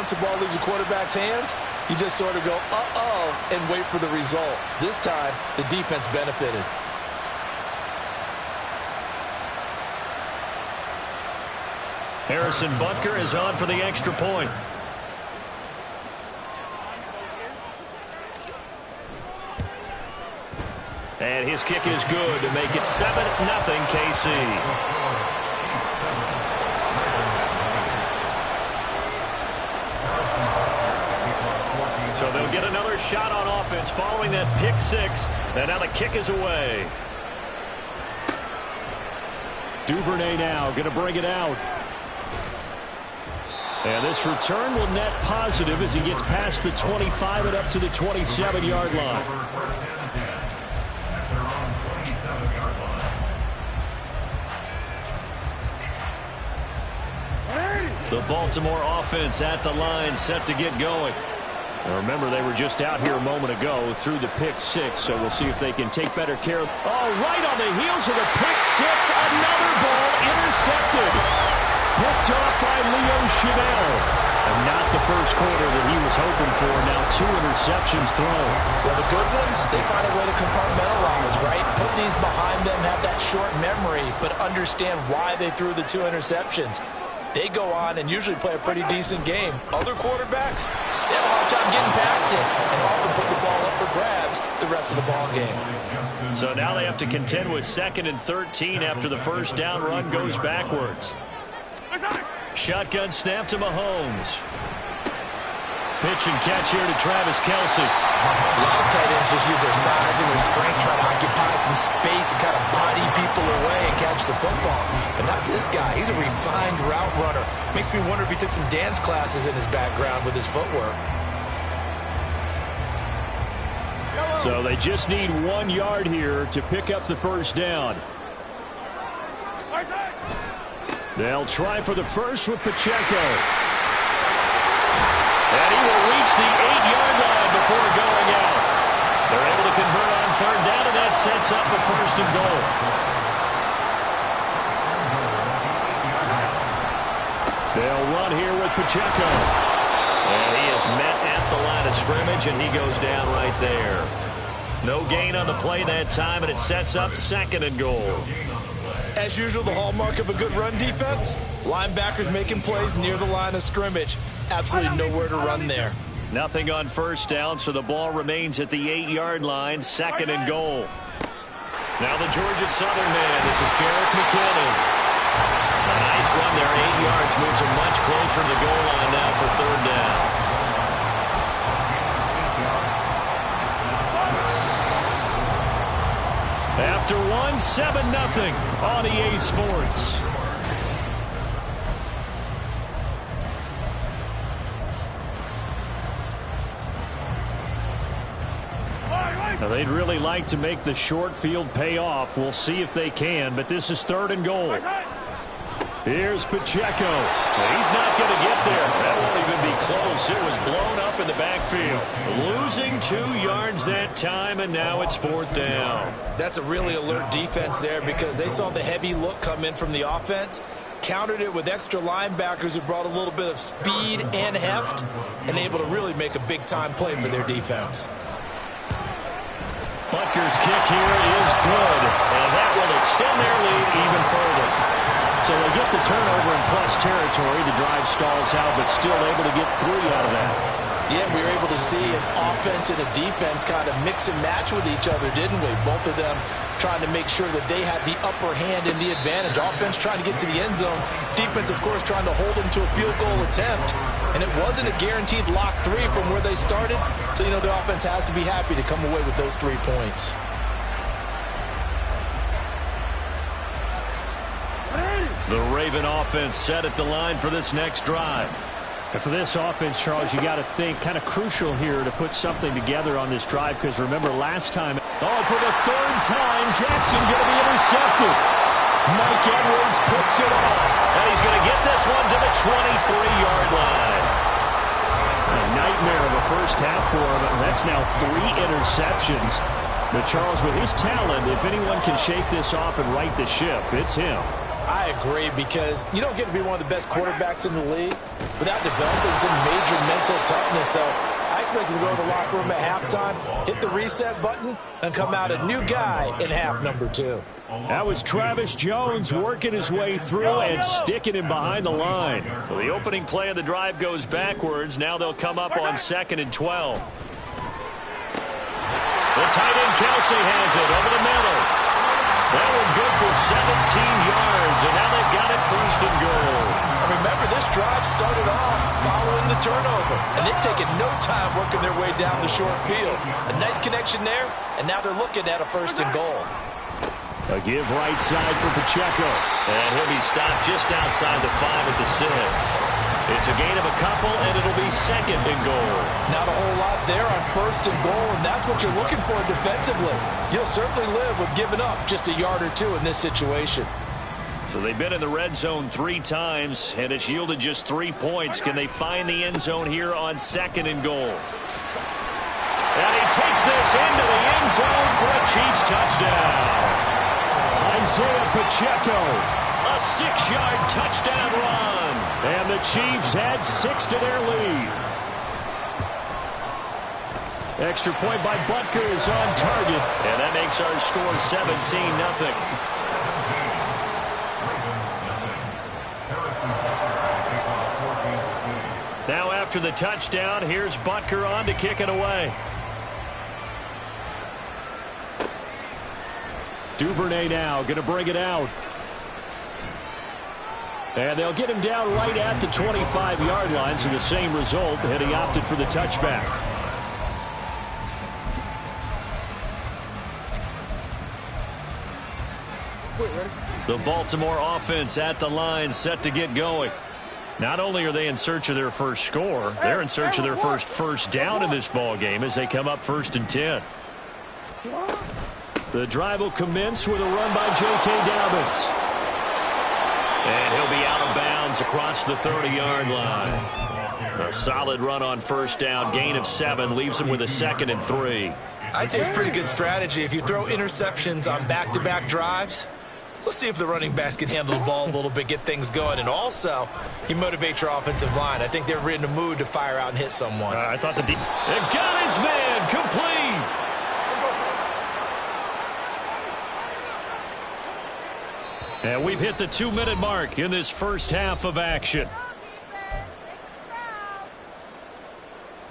once the ball leaves the quarterback's hands, you just sort of go, uh-oh, and wait for the result. This time, the defense benefited. Harrison Butker is on for the extra point. And his kick is good to make it 7-0 KC. So they'll get another shot on offense following that pick six. And now the kick is away. Duvernay now going to bring it out. And this return will net positive as he gets past the 25 and up to the 27-yard line. The Baltimore offense at the line, set to get going. Now remember, they were just out here a moment ago through the pick six, so we'll see if they can take better care of. Oh, right on the heels of the pick six, another ball intercepted. Picked off by Leo Chanel. And not the first quarter that he was hoping for. Now 2 interceptions thrown. Well, the good ones, they find a way to compartmentalize, right? Put these behind them, have that short memory, but understand why they threw the 2 interceptions. They go on and usually play a pretty decent game. Other quarterbacks, they have a hard time getting past it and often put the ball up for grabs the rest of the ball game. So now they have to contend with 2nd and 13 after the first down run goes backwards. Shotgun snap to Mahomes. Pitch and catch here to Travis Kelce. A lot of tight ends just use their size and their strength, try to occupy some space and kind of body people away and catch the football. But not this guy. He's a refined route runner. Makes me wonder if he took some dance classes in his background with his footwork. So they just need 1 yard here to pick up the first down. They'll try for the first with Pacheco. And he will reach the 8-yard line before going out. They're able to convert on 3rd down, and that sets up a 1st and goal. They'll run here with Pacheco. And he is met at the line of scrimmage, and he goes down right there. No gain on the play that time, and it sets up 2nd and goal. As usual, the hallmark of a good run defense, linebackers making plays near the line of scrimmage. Absolutely nowhere to run there. Nothing on 1st down, so the ball remains at the 8-yard line, 2nd and goal. Now the Georgia Southern man, this is Jerick McKinnon. A nice run there, 8 yards, moves him much closer to the goal line now for 3rd down. After one, 7-0 on EA Sports. Now they'd really like to make the short field pay off. We'll see if they can, but this is 3rd and goal. Here's Pacheco. He's not going to get there. That won't even be close. It was blown up in the backfield. Losing 2 yards that time, and now it's 4th down. That's a really alert defense there because they saw the heavy look come in from the offense, countered it with extra linebackers who brought a little bit of speed and heft, and able to really make a big-time play for their defense. Butker's kick here is good, and that will extend their lead even further. So they get the turnover in plus territory. The drive stalls out, but still able to get 3 out of that. Yeah, we were able to see an offense and a defense kind of mix and match with each other, didn't we? Both of them trying to make sure that they had the upper hand and the advantage. Offense trying to get to the end zone. Defense, of course, trying to hold them to a field goal attempt. And it wasn't a guaranteed lock 3 from where they started. So, you know, the offense has to be happy to come away with those 3 points. The Raven offense set at the line for this next drive. And for this offense, Charles, you got to think kind of crucial here to put something together on this drive, because remember last time, for the 3rd time, Jackson going to be intercepted. Mike Edwards picks it up, and he's going to get this one to the 23-yard line. A nightmare of a first half for him, and that's now 3 interceptions. But Charles, with his talent, if anyone can shake this off and right the ship, it's him. I agree, because you don't get to be one of the best quarterbacks in the league without developing some major mental toughness. So I expect him to go to the locker room at halftime, hit the reset button, and come out a new guy in half number 2. That was Travis Jones working his way through and sticking him behind the line. So the opening play of the drive goes backwards. Now they'll come up on 2nd and 12. The tight end Kelsey has it over the middle. That one good for 17 yards, and now they've got it 1st and goal. Remember, this drive started off following the turnover, and they've taken no time working their way down the short field. A nice connection there, and now they're looking at a 1st and goal. A give right side for Pacheco. And he'll be stopped just outside the 5 at the 6. It's a gain of a couple, and it'll be 2nd and goal. Not a whole lot there on 1st and goal, and that's what you're looking for defensively. You'll certainly live with giving up just a yard or 2 in this situation. So they've been in the red zone 3 times, and it's yielded just 3 points. Can they find the end zone here on 2nd and goal? And he takes this into the end zone for a Chiefs touchdown. Isaiah Pacheco, a 6-yard touchdown run. And the Chiefs add 6 to their lead. Extra point by Butker is on target. And that makes our score 17-0. Now after the touchdown, here's Butker on to kick it away. Duvernay now going to bring it out. And they'll get him down right at the 25-yard line, so the same result, and he opted for the touchback. The Baltimore offense at the line, set to get going. Not only are they in search of their first score, they're in search of their first down in this ball game as they come up 1st and 10. The drive will commence with a run by J.K. Dobbins. And he'll be out of bounds across the 30-yard line. A solid run on 1st down, gain of 7, leaves him with a 2nd and 3. I'd say it's pretty good strategy. If you throw interceptions on back-to-back drives, let's see if the running backs can handle the ball a little bit, get things going. And also, you motivate your offensive line. I think they're in the mood to fire out and hit someone. I thought it got his man complete. And we've hit the 2-minute mark in this first half of action.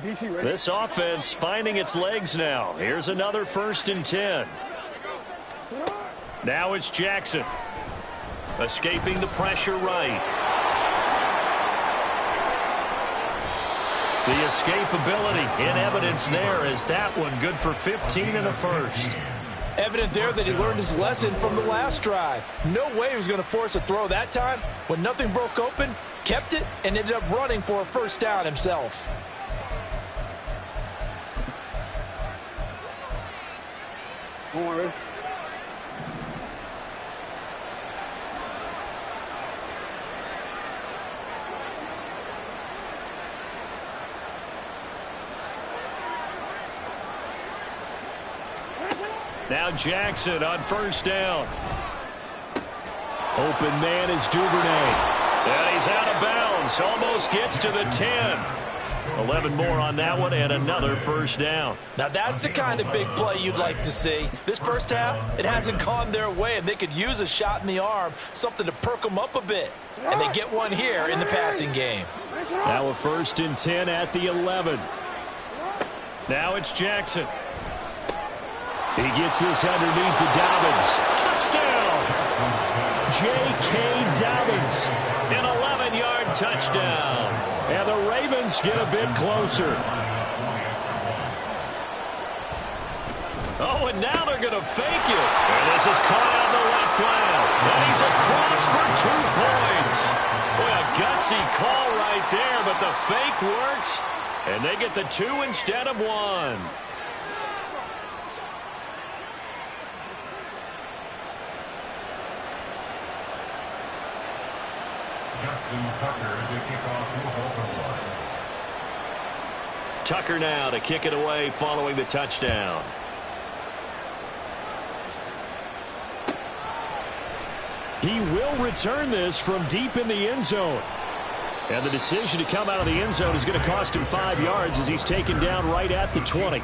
This offense finding its legs now. Here's another 1st and 10. Now it's Jackson. Escaping the pressure right. The escapability in evidence there as that one good for 15 and a 1st. Evident there that he learned his lesson from the last drive. No way he was going to force a throw that time. When nothing broke open, kept it, and ended up running for a 1st down himself. Now Jackson on 1st down. Open man is Duvernay. And he's out of bounds. Almost gets to the 10. 11 more on that one and another 1st down. Now that's the kind of big play you'd like to see. This first half, it hasn't gone their way, and they could use a shot in the arm, something to perk them up a bit. And they get one here in the passing game. Now a 1st and 10 at the 11. Now it's Jackson. He gets this underneath to Dobbins. Touchdown! J.K. Dobbins. An 11-yard touchdown. And the Ravens get a bit closer. Oh, and now they're going to fake it. And this is caught out in the left flank. And he's across for 2 points. Boy, a gutsy call right there, but the fake works. And they get the 2 instead of 1. Tucker now to kick it away following the touchdown. He will return this from deep in the end zone. And the decision to come out of the end zone is going to cost him 5 yards as he's taken down right at the 20.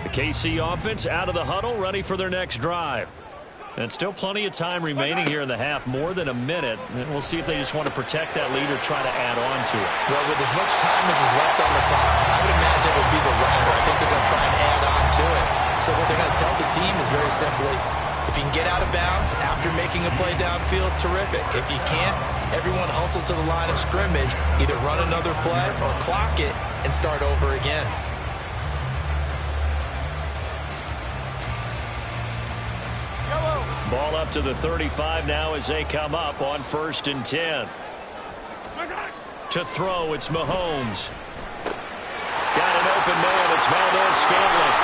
The KC offense out of the huddle, ready for their next drive. And still plenty of time remaining here in the half, more than a minute. And we'll see if they just want to protect that lead or try to add on to it. Well, with as much time as is left on the clock, I would imagine it would be the latter. I think they're going to try and add on to it. So what they're going to tell the team is very simply, if you can get out of bounds after making a play downfield, terrific. If you can't, everyone hustle to the line of scrimmage, either run another play or clock it and start over again. Ball up to the 35 now as they come up on 1st and 10. To throw, it's Mahomes. Got an open man, it's Valdez-Scantling.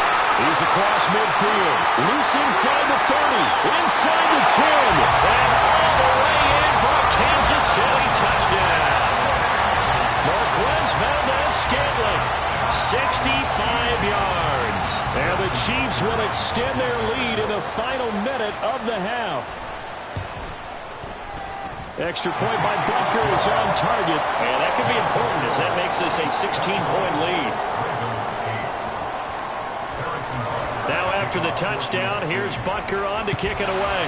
He's across midfield. Loose inside the 30. Inside the 10. And all the way in for a Kansas City touchdown. Marquez Valdez-Scantling. 65 yards. And the Chiefs will extend their lead in the final minute of the half. Extra point by Butker is on target. And that could be important as that makes this a 16-point lead. Now after the touchdown, here's Butker on to kick it away.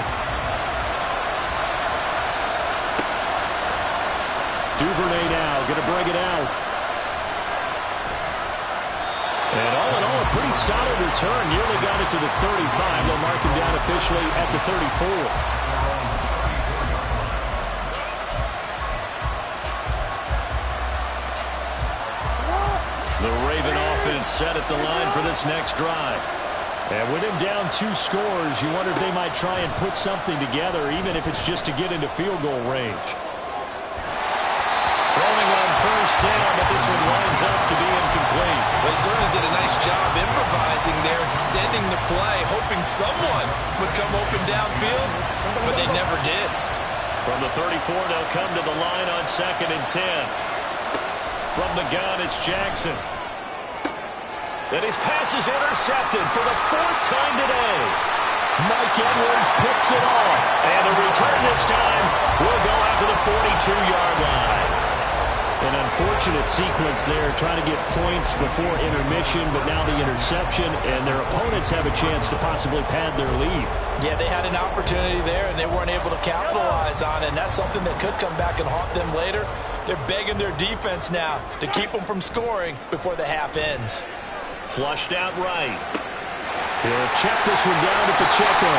Duvernay now going to bring it out. And all in all, a pretty solid return. Nearly got it to the 35. They'll mark him down officially at the 34. The Raven offense set at the line for this next drive. And with him down 2 scores, you wonder if they might try and put something together, even if it's just to get into field goal range. Throwing on 1st down, but this one winds up to be incomplete. They certainly did a nice job improvising there, extending the play, hoping someone would come open downfield, but they never did. From the 34, they'll come to the line on 2nd and 10. From the gun, it's Jackson. And his pass is intercepted for the 4th time today. Mike Edwards picks it off. And the return this time will go out to the 42-yard line. An unfortunate sequence there, trying to get points before intermission, but now the interception, and their opponents have a chance to possibly pad their lead. Yeah, they had an opportunity there, and they weren't able to capitalize on it, and that's something that could come back and haunt them later. They're begging their defense now to keep them from scoring before the half ends. Flushed out right. He'll check this one down to Pacheco.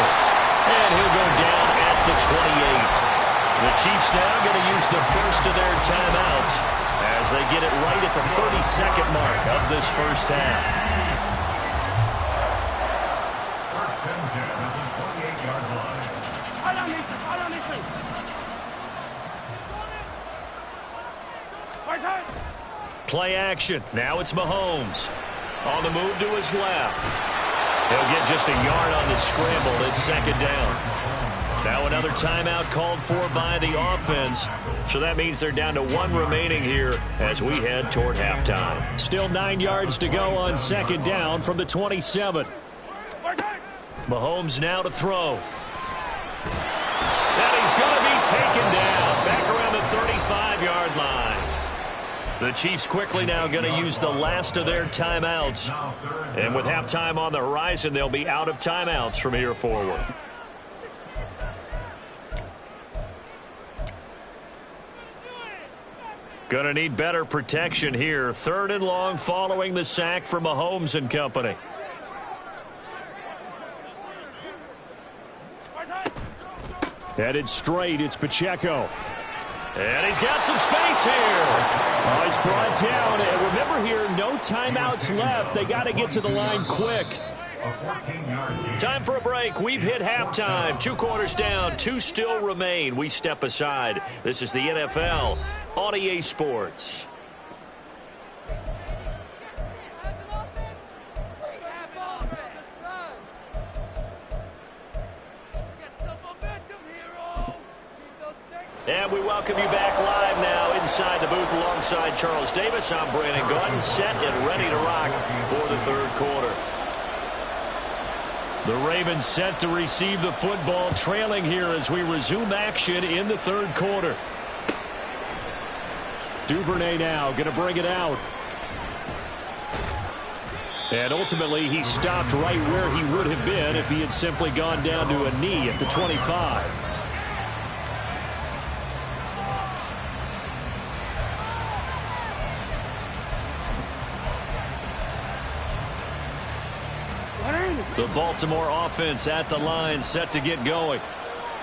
And he'll go down at the 28. The Chiefs now going to use the first of their timeouts as they get it right at the 32nd mark of this first half. Play action. Now it's Mahomes. On the move to his left. He'll get just a yard on the scramble. It's 2nd down. Now another timeout called for by the offense. So that means they're down to 1 remaining here as we head toward halftime. Still 9 yards to go on 2nd down from the 27. Mahomes now to throw. And he's going to be taken down back around the 35-yard line. The Chiefs quickly now going to use the last of their timeouts. And with halftime on the horizon, they'll be out of timeouts from here forward. Going to need better protection here. 3rd and long following the sack from Mahomes and company. Headed straight, it's Pacheco. And he's got some space here. Oh, he's brought down. And remember here, no timeouts left. They got to get to the line quick. Time for a break. We've hit halftime. 2 quarters down. 2 still remain. We step aside. This is the NFL on EA Sports. And we welcome you back live now inside the booth alongside Charles Davis. I'm Brandon Gaudin, set and ready to rock for the third quarter. The Ravens set to receive the football, trailing here as we resume action in the third quarter. Duvernay now going to bring it out. And ultimately, he stopped right where he would have been if he had simply gone down to a knee at the 25. The Baltimore offense at the line, set to get going.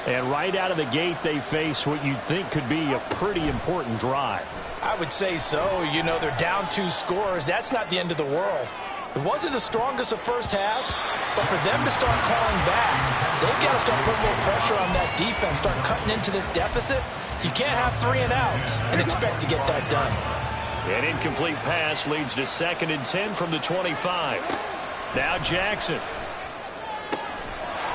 And right out of the gate, they face what you'd think could be a pretty important drive. I would say so. You know, they're down 2 scores. That's not the end of the world. It wasn't the strongest of first halves, but for them to start calling back, they've got to start putting a little pressure on that defense, start cutting into this deficit. You can't have 3 and outs and expect to get that done. An incomplete pass leads to 2nd and 10 from the 25. Now Jackson.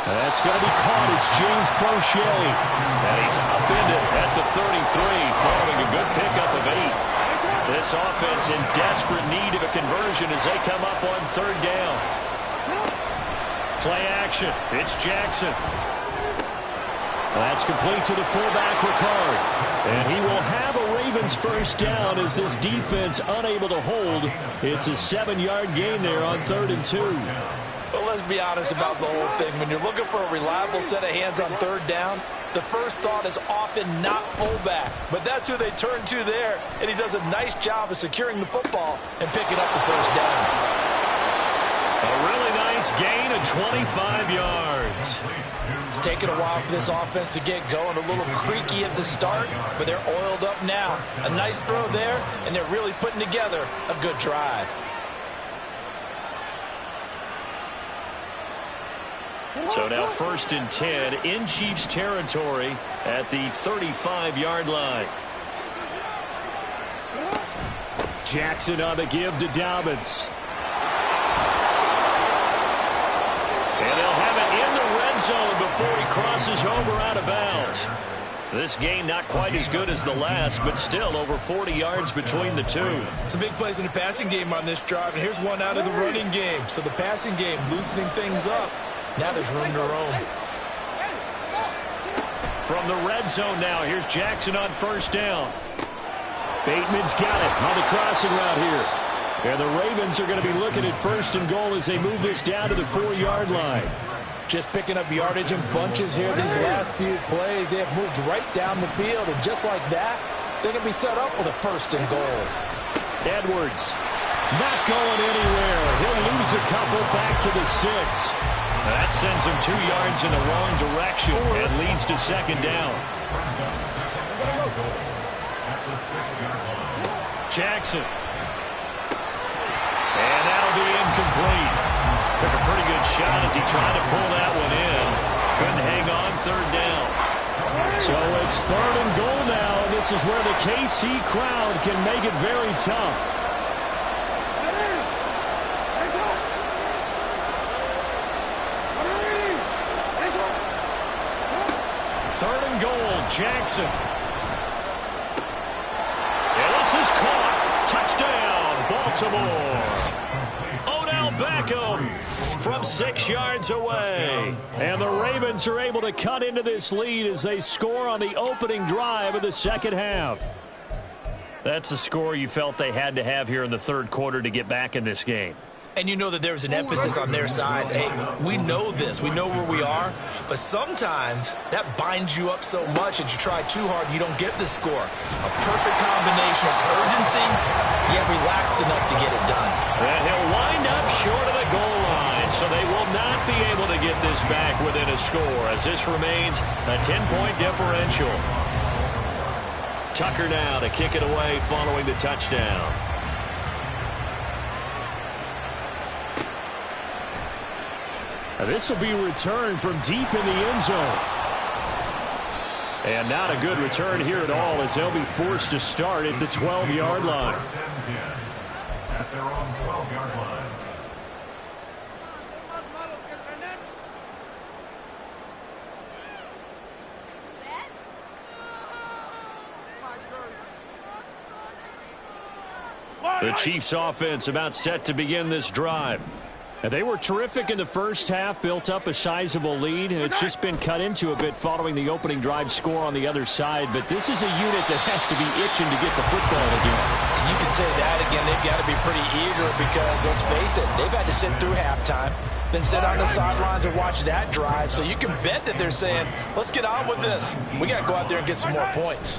That's going to be caught. It's James Prochet. And he's upended at the 33 following a good pickup of 8. This offense in desperate need of a conversion as they come up on 3rd down. Play action. It's Jackson. That's complete to the fullback, Ricard. And he will have a Ravens first down as this defense unable to hold. It's a 7-yard gain there on 3rd and 2. Well, let's be honest about the whole thing. When you're looking for a reliable set of hands on 3rd down, the first thought is often not fullback. But that's who they turn to there, and he does a nice job of securing the football and picking up the first down. A really nice gain of 25 yards. It's taken a while for this offense to get going, a little creaky at the start, but they're oiled up now. A nice throw there, and they're really putting together a good drive. So now 1st and 10 in Chiefs territory at the 35-yard line. Jackson on the give to Dobbins. And they'll have it in the red zone before he crosses over out of bounds. This game not quite as good as the last, but still over 40 yards between the two. Some big plays in the passing game on this drive, and here's one out of the running game. So the passing game loosening things up. Now there's room to roam. From the red zone now, here's Jackson on 1st down. Bateman's got it on the crossing route here. And the Ravens are going to be looking at 1st and goal as they move this down to the 4-yard line. Just picking up yardage in bunches here these last few plays. They have moved right down the field, and just like that, they can be set up with a 1st and goal. Edwards not going anywhere. He'll lose a couple back to the 6. That sends him 2 yards in the wrong direction and leads to 2nd down. Jackson. And that'll be incomplete. Took a pretty good shot as he tried to pull that one in. Couldn't hang on 3rd down. So it's 3rd and goal now, and this is where the KC crowd can make it very tough. Jackson. And this is caught. Touchdown, Baltimore. Odell Beckham from 6 yards away. And the Ravens are able to cut into this lead as they score on the opening drive of the 2nd half. That's a score you felt they had to have here in the 3rd quarter to get back in this game. And you know that there's an emphasis on their side. Hey, we know this. We know where we are. But sometimes that binds you up so much that you try too hard and you don't get the score. A perfect combination of urgency, yet relaxed enough to get it done. And he'll wind up short of the goal line, so they will not be able to get this back within a score as this remains a 10-point differential. Tucker now to kick it away following the touchdown. This will be returned from deep in the end zone. And not a good return here at all as they'll be forced to start at the 12-yard line. At their own 12-yard line. The Chiefs offense about set to begin this drive. And they were terrific in the first half, built up a sizable lead, and it's just been cut into a bit following the opening drive score on the other side. But this is a unit that has to be itching to get the football again. You can say that again. They've got to be pretty eager because, let's face it, they've had to sit through halftime, then sit on the sidelines and watch that drive. So you can bet that they're saying, let's get on with this. We got to go out there and get some more points.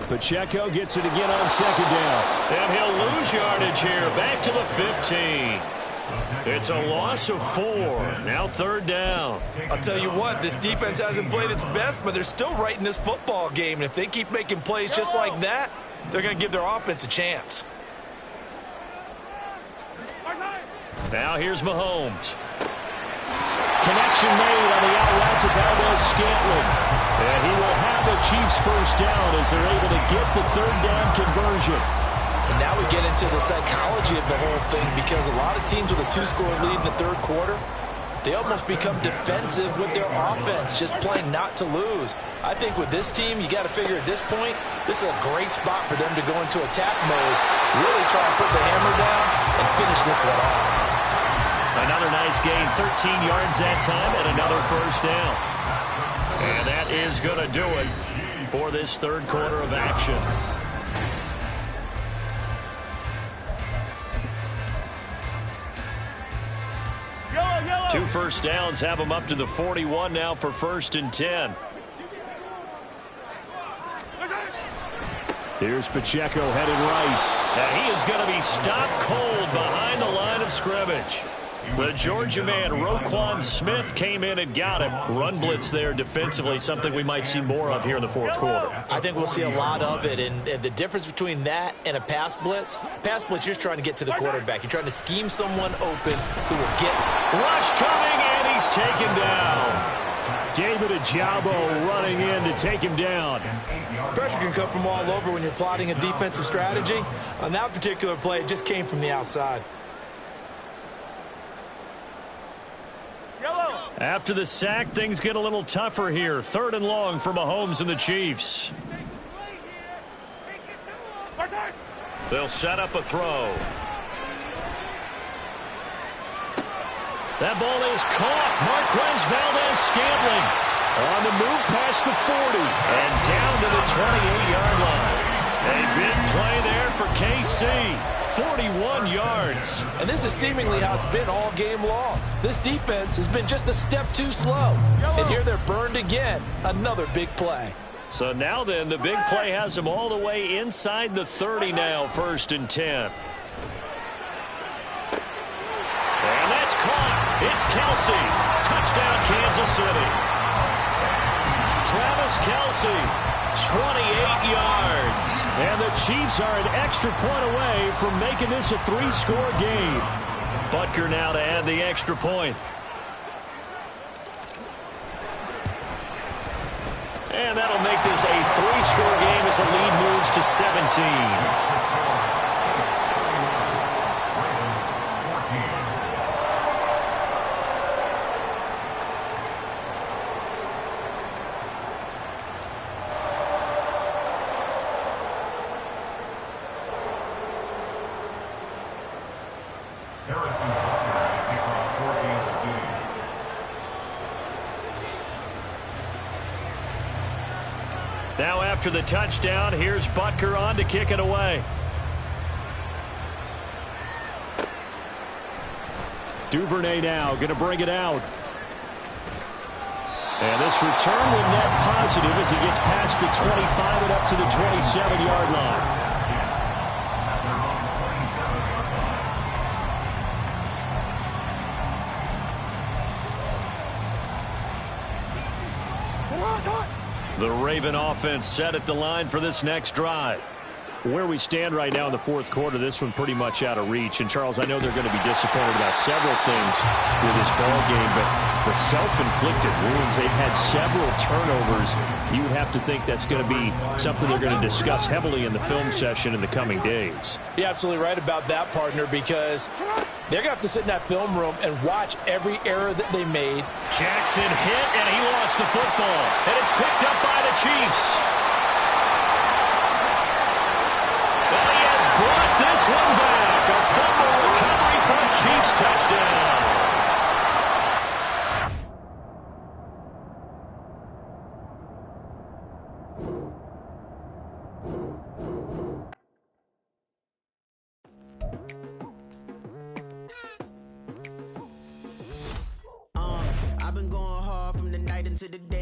Pacheco gets it again on second down. And he'll lose yardage here, back to the 15. It's a loss of 4. Now third down. I'll tell you what, this defense hasn't played its best, but they're still right in this football game. And if they keep making plays just like that, they're going to give their offense a chance. Now here's Mahomes. Connection made on the out route to Valdez-Scantling. And he will have a Chiefs first down as they're able to get the third down conversion. And now we get into the psychology of the whole thing because a lot of teams with a 2-score lead in the third quarter, they almost become defensive with their offense, just playing not to lose. I think with this team, you got to figure at this point, this is a great spot for them to go into attack mode, really try and put the hammer down and finish this one off. Another nice gain, 13 yards that time, and another first down. And that is going to do it for this third quarter of action. 2 first downs have them up to the 41 now for 1st and 10. Here's Pacheco headed right. And he is going to be stopped cold behind the line of scrimmage. The Georgia man, Roquan Smith, came in and got him. Run blitz there defensively, something we might see more of here in the fourth quarter. I think we'll see a lot of it, and the difference between that and a pass blitz, you're trying to get to the quarterback. You're trying to scheme someone open who will get. Rush coming, and he's taken down. David Ajabo running in to take him down. Pressure can come from all over when you're plotting a defensive strategy. On that particular play, it just came from the outside. After the sack, things get a little tougher here. 3rd and long for Mahomes and the Chiefs. They'll set up a throw. That ball is caught. Marquez Valdez-Scantling on the move past the 40 and down to the 28-yard line. A big play there for KC. 41 yards. And this is seemingly how it's been all game long. This defense has been just a step too slow. And here they're burned again. Another big play. So now then, the big play has them all the way inside the 30 now, 1st and 10. And that's caught. It's Kelsey. Touchdown, Kansas City. Travis Kelsey. 28 yards. And the Chiefs are an extra point away from making this a 3-score game. Butker now to add the extra point. And that'll make this a 3-score game as the lead moves to 17. Now after the touchdown, here's Butker on to kick it away. Duvernay now going to bring it out. And this return will net positive as he gets past the 25 and up to the 27-yard line. The Raven offense set at the line for this next drive. Where we stand right now in the fourth quarter, this one pretty much out of reach. And, Charles, I know they're going to be disappointed about several things with this ball game, but the self-inflicted wounds, they've had several turnovers. You would have to think that's going to be something they're going to discuss heavily in the film session in the coming days. You're absolutely right about that, partner, because they're going to have to sit in that film room and watch every error that they made. Jackson hit, and he lost the football. And it's picked up by the Chiefs. brought this one back. A fumble recovery for a Chiefs touchdown. I've been going hard from the night into the day.